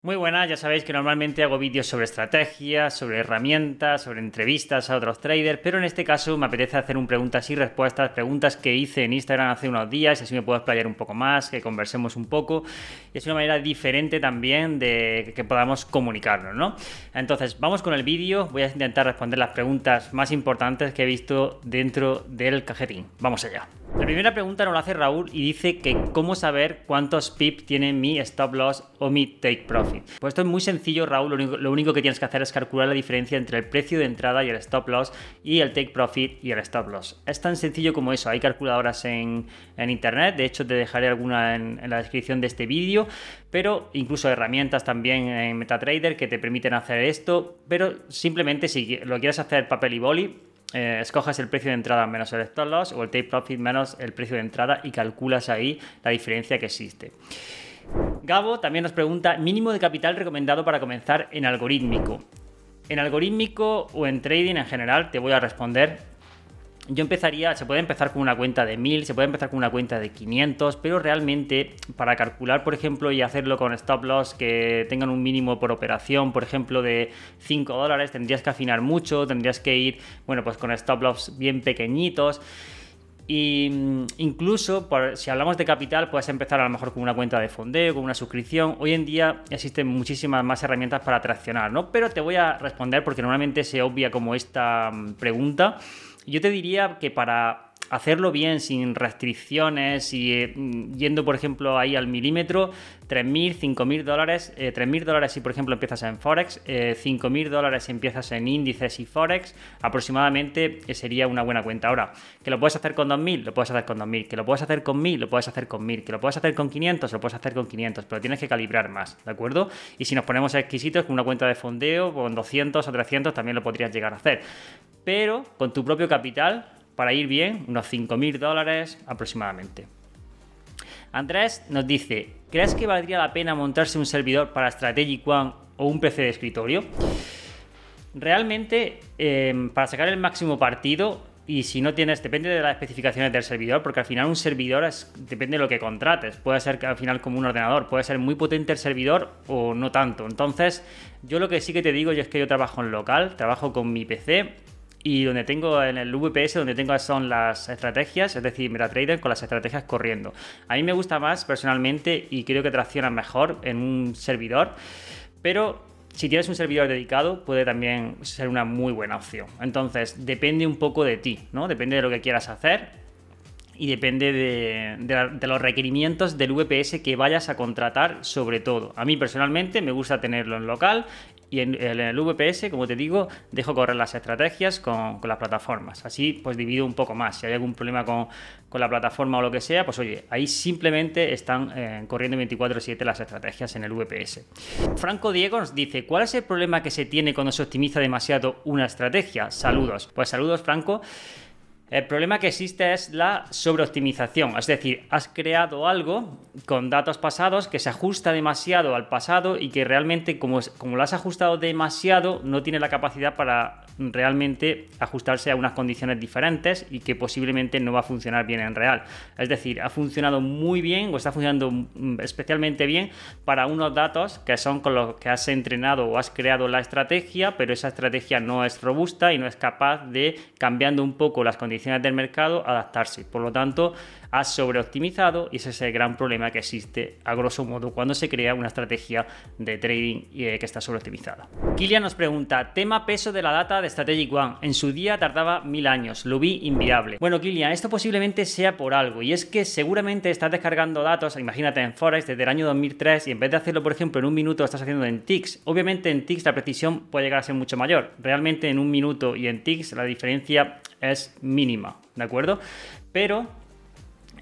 Muy buenas, ya sabéis que normalmente hago vídeos sobre estrategias, sobre herramientas, sobre entrevistas a otros traders, pero en este caso me apetece hacer un preguntas y respuestas, preguntas que hice en Instagram hace unos días, y así me puedo explayar un poco más, que conversemos un poco, y es una manera diferente también de que podamos comunicarnos, ¿no? Entonces, vamos con el vídeo, voy a intentar responder las preguntas más importantes que he visto dentro del cajetín. Vamos allá. La primera pregunta nos la hace Raúl y dice que cómo saber cuántos pips tiene mi stop loss o mi take profit. Pues esto es muy sencillo, Raúl. Lo único que tienes que hacer es calcular la diferencia entre el precio de entrada y el stop loss y el take profit y el stop loss. Es tan sencillo como eso. Hay calculadoras en internet, de hecho te dejaré alguna en la descripción de este vídeo, pero incluso herramientas también en MetaTrader que te permiten hacer esto, pero simplemente si lo quieres hacer papel y boli, escoges el precio de entrada menos el stop loss o el take profit menos el precio de entrada y calculas ahí la diferencia que existe. Gabo también nos pregunta mínimo de capital recomendado para comenzar en algorítmico. En algorítmico o en trading en general te voy a responder. Yo empezaría, se puede empezar con una cuenta de 1000, se puede empezar con una cuenta de 500, pero realmente para calcular, por ejemplo, y hacerlo con stop loss que tengan un mínimo por operación, por ejemplo, de $5, tendrías que afinar mucho, tendrías que ir, bueno, pues con stop loss bien pequeñitos. Y incluso si hablamos de capital, puedes empezar a lo mejor con una cuenta de fondeo, con una suscripción. Hoy en día existen muchísimas más herramientas para traccionar, ¿no? Pero te voy a responder porque normalmente se obvia como esta pregunta. Yo te diría que para hacerlo bien, sin restricciones y yendo, por ejemplo, ahí al milímetro, $3.000, $5.000, $3.000 si, por ejemplo, empiezas en Forex, $5.000 si empiezas en índices y Forex, aproximadamente sería una buena cuenta. Ahora, que lo puedes hacer con 2.000, lo puedes hacer con 2.000, que lo puedes hacer con 1.000, lo puedes hacer con 1.000, que lo puedes hacer con 500, lo puedes hacer con 500, pero tienes que calibrar más, ¿de acuerdo? Y si nos ponemos exquisitos, con una cuenta de fondeo, con 200 o 300 también lo podrías llegar a hacer. Pero con tu propio capital, para ir bien, unos $5.000 aproximadamente. Andrés nos dice, ¿crees que valdría la pena montarse un servidor para Strategic One o un PC de escritorio? Realmente, para sacar el máximo partido, y si no tienes, depende de las especificaciones del servidor, porque al final un servidor depende de lo que contrates. Puede ser que al final como un ordenador, puede ser muy potente el servidor o no tanto. Entonces, yo lo que sí que te digo es que yo trabajo en local, trabajo con mi PC, y donde tengo en el VPS, donde tengo son las estrategias, es decir, MetaTrader con las estrategias corriendo. A mí me gusta más personalmente y creo que tracciona mejor en un servidor, pero si tienes un servidor dedicado puede también ser una muy buena opción. Entonces depende un poco de ti, ¿no? Depende de lo que quieras hacer. Y depende de los requerimientos del VPS que vayas a contratar, sobre todo. A mí personalmente me gusta tenerlo en local y en el VPS, como te digo, dejo correr las estrategias con las plataformas. Así pues divido un poco más. Si hay algún problema con la plataforma o lo que sea, pues oye, ahí simplemente están corriendo 24/7 las estrategias en el VPS. Franco Diego nos dice, ¿cuál es el problema que se tiene cuando se optimiza demasiado una estrategia? Saludos. Pues saludos, Franco. El problema que existe es la sobreoptimización, es decir, has creado algo con datos pasados que se ajusta demasiado al pasado y que realmente como lo has ajustado demasiado no tiene la capacidad para realmente ajustarse a unas condiciones diferentes y que posiblemente no va a funcionar bien en real. Es decir, ha funcionado muy bien o está funcionando especialmente bien para unos datos que son con los que has entrenado o has creado la estrategia, pero esa estrategia no es robusta y no es capaz de, cambiando un poco las condiciones del mercado, adaptarse. Por lo tanto, has sobreoptimizado y ese es el gran problema que existe a grosso modo cuando se crea una estrategia de trading que está sobreoptimizada. Kilian nos pregunta, tema peso de la data de Strategic One. En su día tardaba 1000 años, lo vi inviable. Bueno, Kilian, esto posiblemente sea por algo y es que seguramente estás descargando datos, imagínate en Forex desde el año 2003 y en vez de hacerlo por ejemplo en un minuto lo estás haciendo en ticks. Obviamente en ticks la precisión puede llegar a ser mucho mayor. Realmente en un minuto y en ticks la diferencia es mínima, ¿de acuerdo? Pero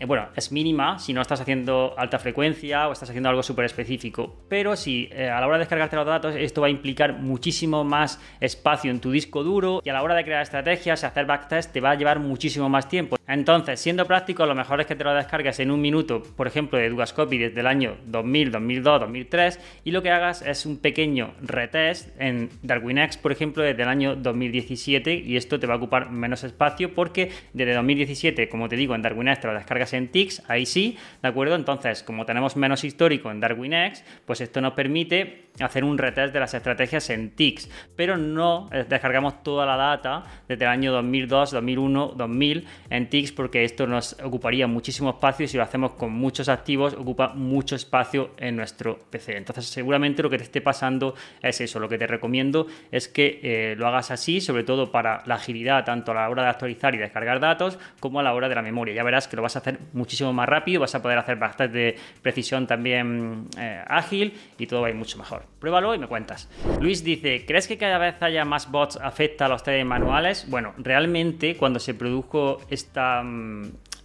bueno, es mínima si no estás haciendo alta frecuencia o estás haciendo algo súper específico, pero si a la hora de descargarte los datos esto va a implicar muchísimo más espacio en tu disco duro y a la hora de crear estrategias y hacer backtest te va a llevar muchísimo más tiempo. Entonces, siendo práctico, lo mejor es que te lo descargues en un minuto, por ejemplo, de Dukascopy desde el año 2000, 2002, 2003 y lo que hagas es un pequeño retest en Darwinex, por ejemplo, desde el año 2017 y esto te va a ocupar menos espacio porque desde 2017, como te digo, en Darwinex te lo descargas en ticks, ahí sí, ¿de acuerdo? Entonces, como tenemos menos histórico en Darwinex, pues esto nos permite hacer un retest de las estrategias en ticks, pero no descargamos toda la data desde el año 2002, 2001, 2000 en ticks, porque esto nos ocuparía muchísimo espacio y si lo hacemos con muchos activos ocupa mucho espacio en nuestro PC. Entonces seguramente lo que te esté pasando es eso. Lo que te recomiendo es que lo hagas así, sobre todo para la agilidad, tanto a la hora de actualizar y descargar datos como a la hora de la memoria. Ya verás que lo vas a hacer muchísimo más rápido, vas a poder hacer bastante precisión también ágil y todo va a ir mucho mejor. Pruébalo y me cuentas. Luis dice, ¿crees que cada vez haya más bots afecta a los trading manuales? Bueno, realmente cuando se produjo esta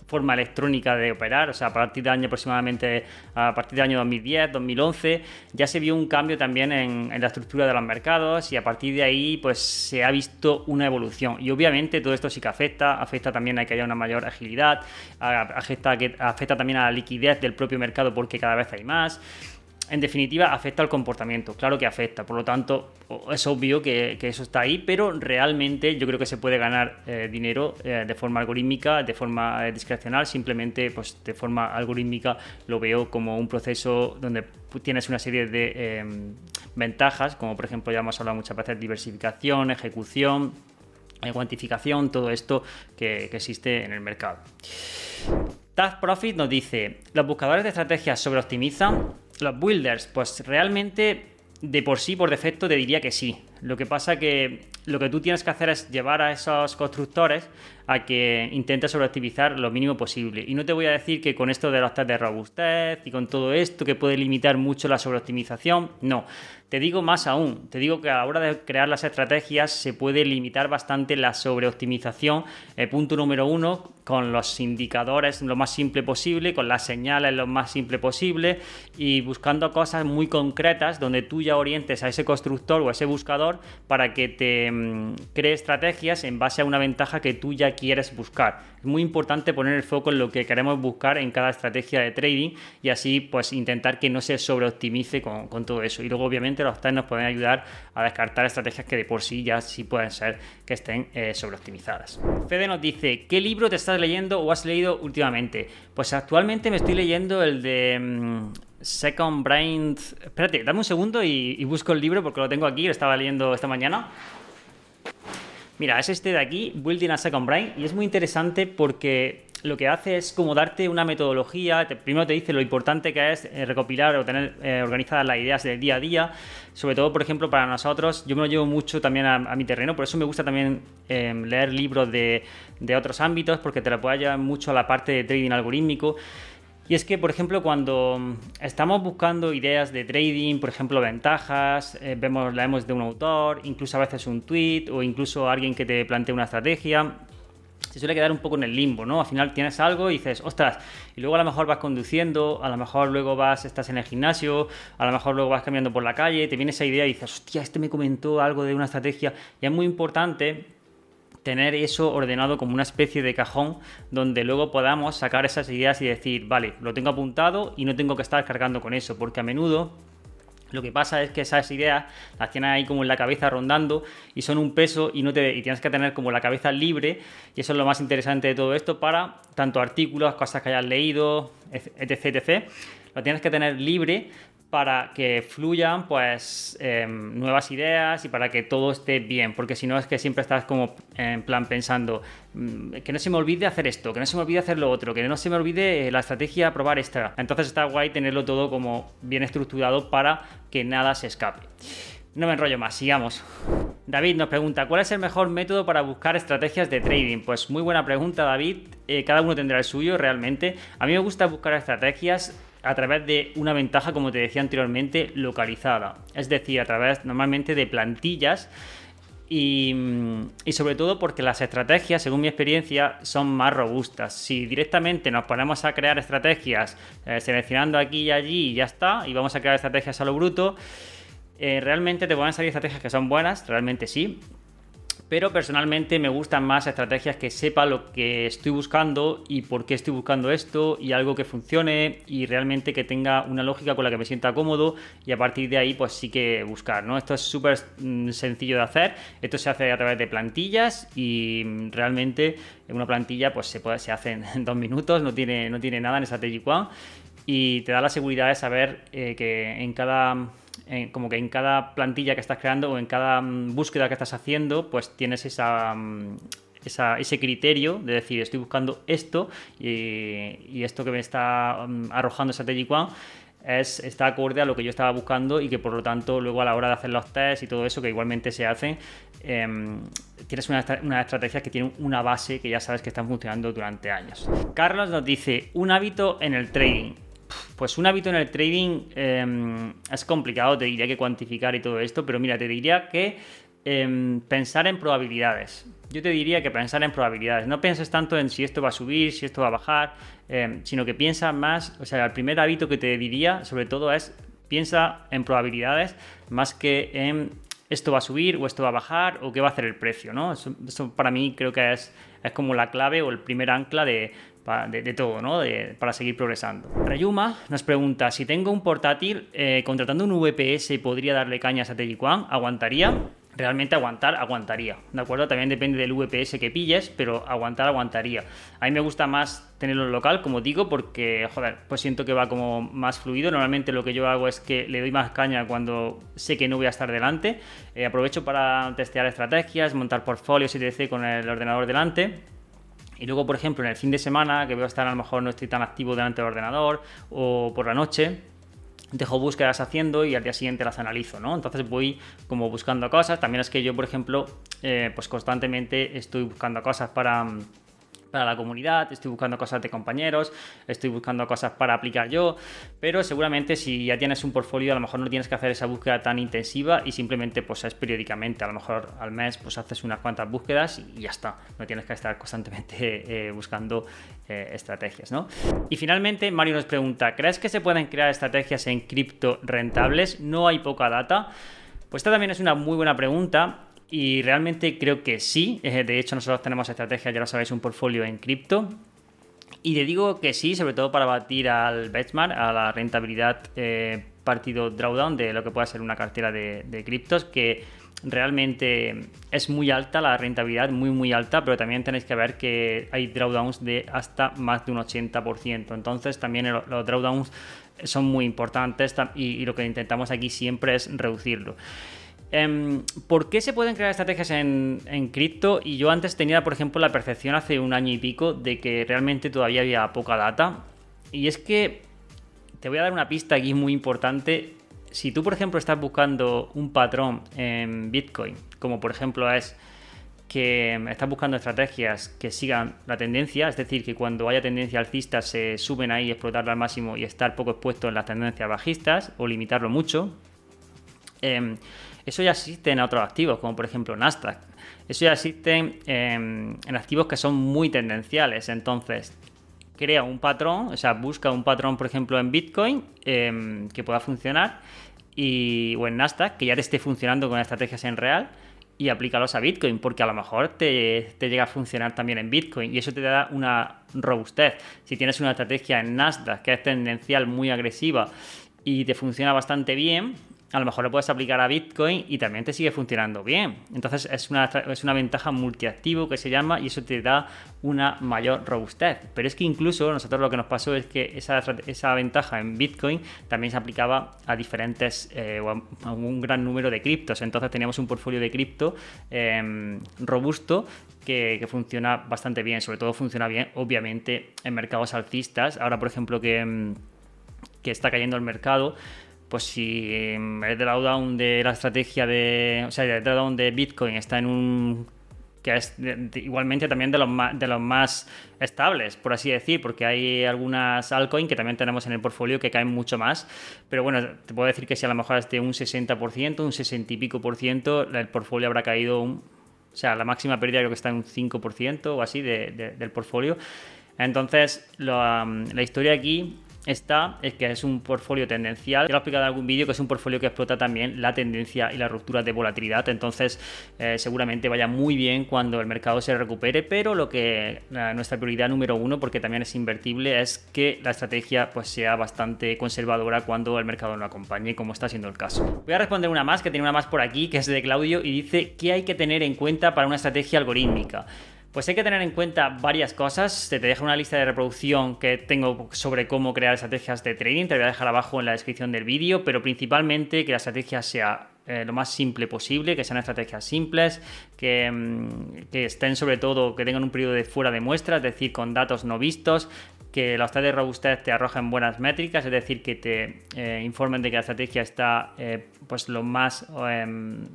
forma electrónica de operar, o sea, a partir del año aproximadamente, a partir del año 2010, 2011, ya se vio un cambio también en la estructura de los mercados y a partir de ahí pues se ha visto una evolución y obviamente todo esto sí que afecta también a que haya una mayor agilidad, afecta también a la liquidez del propio mercado porque cada vez hay más. En definitiva, afecta al comportamiento, claro que afecta, por lo tanto es obvio que eso está ahí, pero realmente yo creo que se puede ganar dinero de forma algorítmica, de forma discrecional, simplemente pues de forma algorítmica lo veo como un proceso donde tienes una serie de ventajas, como por ejemplo ya hemos hablado muchas veces, diversificación, ejecución, cuantificación, todo esto que existe en el mercado. Tag Profit nos dice, ¿los buscadores de estrategias sobreoptimizan? Los builders, pues realmente de por sí, por defecto, te diría que sí. Lo que pasa que lo que tú tienes que hacer es llevar a esos constructores a que intenten sobreoptimizar lo mínimo posible. Y no te voy a decir que con esto de los test de robustez y con todo esto que puede limitar mucho la sobreoptimización, no. Te digo más aún, te digo que a la hora de crear las estrategias se puede limitar bastante la sobreoptimización. Punto número 1, con los indicadores lo más simple posible, con las señales lo más simple posible y buscando cosas muy concretas donde tú ya orientes a ese constructor o a ese buscador para que te cree estrategias en base a una ventaja que tú ya quieres buscar. Es muy importante poner el foco en lo que queremos buscar en cada estrategia de trading y así pues intentar que no se sobreoptimice con todo eso. Y luego obviamente los tests nos pueden ayudar a descartar estrategias que de por sí ya sí pueden ser que estén sobreoptimizadas. Fede nos dice, ¿qué libro te estás leyendo o has leído últimamente? Pues actualmente me estoy leyendo el de Second Brain. Espérate, dame un segundo y busco el libro porque lo tengo aquí, lo estaba leyendo esta mañana. Mira, es este de aquí, Building a Second Brain, y es muy interesante porque lo que hace es como darte una metodología. Primero te dice lo importante que es recopilar o tener organizadas las ideas del día a día, sobre todo, por ejemplo, para nosotros. Yo me lo llevo mucho también a mi terreno, por eso me gusta también leer libros de otros ámbitos, porque te lo puede llevar mucho a la parte de trading algorítmico. Y es que, por ejemplo, cuando estamos buscando ideas de trading, por ejemplo, ventajas, leemos de un autor, incluso a veces un tweet o incluso alguien que te plantea una estrategia, se suele quedar un poco en el limbo, ¿no? Al final tienes algo y dices, ostras, y luego a lo mejor vas conduciendo, a lo mejor luego estás en el gimnasio, a lo mejor luego vas caminando por la calle, te viene esa idea y dices, hostia, este me comentó algo de una estrategia. Y es muy importante tener eso ordenado como una especie de cajón donde luego podamos sacar esas ideas y decir, vale, lo tengo apuntado y no tengo que estar cargando con eso, porque a menudo lo que pasa es que esas ideas las tienes ahí como en la cabeza rondando y son un peso y tienes que tener como la cabeza libre, y eso es lo más interesante de todo esto para tanto artículos, cosas que hayas leído, etc. Lo tienes que tener libre para que fluyan pues nuevas ideas y para que todo esté bien, porque si no es que siempre estás como en plan pensando que no se me olvide hacer esto, que no se me olvide hacer lo otro, que no se me olvide la estrategia probar esta. Entonces está guay tenerlo todo como bien estructurado para que nada se escape. No me enrollo más, sigamos. David nos pregunta, ¿cuál es el mejor método para buscar estrategias de trading? Pues muy buena pregunta, David. Cada uno tendrá el suyo realmente. A mí me gusta buscar estrategias a través de una ventaja, como te decía anteriormente, localizada. Es decir, a través normalmente de plantillas y sobre todo porque las estrategias, según mi experiencia, son más robustas. Si directamente nos ponemos a crear estrategias seleccionando aquí y allí y ya está, y vamos a crear estrategias a lo bruto, realmente te van a salir estrategias que son buenas, realmente sí. Pero personalmente me gustan más estrategias que sepa lo que estoy buscando y por qué estoy buscando esto y algo que funcione y realmente que tenga una lógica con la que me sienta cómodo, y a partir de ahí pues sí que buscar, ¿no? Esto es súper sencillo de hacer. Esto se hace a través de plantillas y realmente una plantilla pues se hace en 2 minutos, no tiene nada en Strategic One, y te da la seguridad de saber que en cada como que en cada plantilla que estás creando o en cada búsqueda que estás haciendo, pues tienes ese criterio de decir, estoy buscando esto y esto que me está arrojando Strategic One está acorde a lo que yo estaba buscando, y que por lo tanto luego a la hora de hacer los tests y todo eso, que igualmente se hacen, tienes unas estrategias que tienen una base que ya sabes que están funcionando durante años. Carlos nos dice, un hábito en el trading. Pues un hábito en el trading es complicado, te diría, que cuantificar y todo esto, pero mira, te diría que pensar en probabilidades. Yo te diría que pensar en probabilidades. No pienses tanto en si esto va a subir, si esto va a bajar, sino que piensa más, o sea, el primer hábito que te diría sobre todo es piensa en probabilidades más que en esto va a subir o esto va a bajar o qué va a hacer el precio, ¿no? Eso para mí creo que es como la clave o el primer ancla de todo, ¿no? Para seguir progresando. Rayuma nos pregunta, si tengo un portátil, contratando un VPS, ¿podría darle caña a Strategic One? ¿Aguantaría? Realmente aguantaría, ¿de acuerdo? También depende del VPS que pilles, pero aguantaría. A mí me gusta más tenerlo en local, como digo, porque, joder, pues siento que va como más fluido. Normalmente lo que yo hago es que le doy más caña cuando sé que no voy a estar delante. Aprovecho para testear estrategias, montar portfolios etc. con el ordenador delante. Y luego, por ejemplo, en el fin de semana, que voy a estar, a lo mejor no estoy tan activo delante del ordenador, o por la noche, dejo búsquedas haciendo y al día siguiente las analizo, ¿no? Entonces voy como buscando cosas. También es que yo, por ejemplo, pues constantemente estoy buscando cosas para la comunidad, estoy buscando cosas de compañeros, estoy buscando cosas para aplicar yo, pero seguramente si ya tienes un portfolio, a lo mejor no tienes que hacer esa búsqueda tan intensiva y simplemente pues es periódicamente, a lo mejor al mes pues haces unas cuantas búsquedas y ya está, no tienes que estar constantemente buscando estrategias, ¿no? Y finalmente Mario nos pregunta, ¿crees que se pueden crear estrategias en cripto rentables? ¿No hay poca data? Pues esta también es una muy buena pregunta. Y realmente creo que sí. De hecho, nosotros tenemos estrategias, ya lo sabéis, un portfolio en cripto. Y te digo que sí, sobre todo para batir al benchmark, a la rentabilidad partido drawdown de lo que pueda ser una cartera de criptos, que realmente es muy alta la rentabilidad, muy alta, pero también tenéis que ver que hay drawdowns de hasta más de un 80%. Entonces también los drawdowns son muy importantes y lo que intentamos aquí siempre es reducirlo. ¿Por qué se pueden crear estrategias en cripto? Y yo antes tenía, por ejemplo, la percepción hace un año y pico de que realmente todavía había poca data. Y es que te voy a dar una pista aquí muy importante. Si tú, por ejemplo, estás buscando un patrón en Bitcoin, como por ejemplo es que estás buscando estrategias que sigan la tendencia, es decir, que cuando haya tendencia alcista se suben ahí, explotarla al máximo y estar poco expuesto en las tendencias bajistas o limitarlo mucho. Eso ya existe en otros activos, como por ejemplo Nasdaq. Eso ya existe en activos que son muy tendenciales. Entonces, crea un patrón, o sea, busca un patrón, por ejemplo, en Bitcoin que pueda funcionar, o en Nasdaq, que ya te esté funcionando con estrategias en real, y aplícalos a Bitcoin, porque a lo mejor te llega a funcionar también en Bitcoin, y eso te da una robustez. Si tienes una estrategia en Nasdaq que es tendencial, muy agresiva, y te funciona bastante bien, a lo mejor lo puedes aplicar a Bitcoin y también te sigue funcionando bien. Entonces es una ventaja multiactivo que se llama, y eso te da una mayor robustez. Pero es que incluso nosotros lo que nos pasó es que esa ventaja en Bitcoin también se aplicaba a diferentes o a un gran número de criptos. Entonces teníamos un portfolio de cripto robusto que funciona bastante bien. Sobre todo funciona bien, obviamente, en mercados alcistas. Ahora, por ejemplo, que está cayendo el mercado, pues si el drawdown de la estrategia el drawdown de Bitcoin está en un que es igualmente también de los más estables, por así decir, porque hay algunas altcoins que también tenemos en el portfolio que caen mucho más, pero bueno, te puedo decir que si a lo mejor es de un 60%, un 60 y pico por ciento, el portfolio habrá caído la máxima pérdida creo que está en un 5% o así del portfolio. Entonces la historia aquí es que es un portfolio tendencial. Ya lo he explicado en algún vídeo, que es un portfolio que explota también la tendencia y las rupturas de volatilidad. Entonces seguramente vaya muy bien cuando el mercado se recupere, pero nuestra prioridad número uno, porque también es invertible, es que la estrategia pues sea bastante conservadora cuando el mercado no acompañe, como está siendo el caso. Voy a responder una más, que tiene una más por aquí, que es de Claudio, y dice: ¿qué hay que tener en cuenta para una estrategia algorítmica? Pues hay que tener en cuenta varias cosas. Te dejo una lista de reproducción que tengo sobre cómo crear estrategias de trading. Te voy a dejar abajo en la descripción del vídeo, pero principalmente que la estrategia sea lo más simple posible, que sean estrategias simples, que estén sobre todo, que tengan un periodo de fuera de muestra, es decir, con datos no vistos, que los test de robustez te arrojen buenas métricas, es decir, que te informen de que la estrategia está pues lo más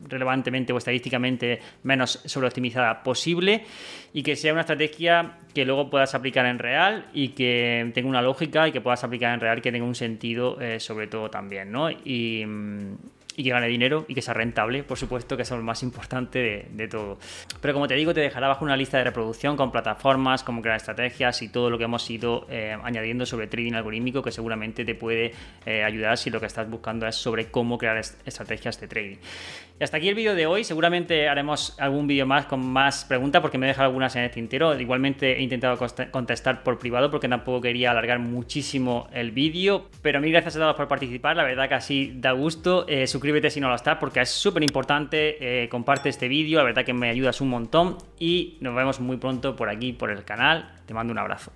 relevantemente o estadísticamente menos sobreoptimizada posible, y que sea una estrategia que luego puedas aplicar en real y que tenga una lógica y que puedas aplicar en real, que tenga un sentido sobre todo también, ¿no? Y que gane dinero y que sea rentable, por supuesto, que es lo más importante de todo. Pero como te digo, te dejaré abajo una lista de reproducción con plataformas, cómo crear estrategias y todo lo que hemos ido añadiendo sobre trading algorítmico, que seguramente te puede ayudar si lo que estás buscando es sobre cómo crear estrategias de trading. Y hasta aquí el vídeo de hoy. Seguramente haremos algún vídeo más con más preguntas, porque me he dejado algunas en el tintero. Igualmente he intentado contestar por privado porque tampoco quería alargar muchísimo el vídeo. Pero mil gracias a todos por participar, la verdad que así da gusto. Suscríbete si no lo estás, porque es súper importante. Comparte este vídeo, la verdad que me ayudas un montón. Y nos vemos muy pronto por aquí, por el canal. Te mando un abrazo.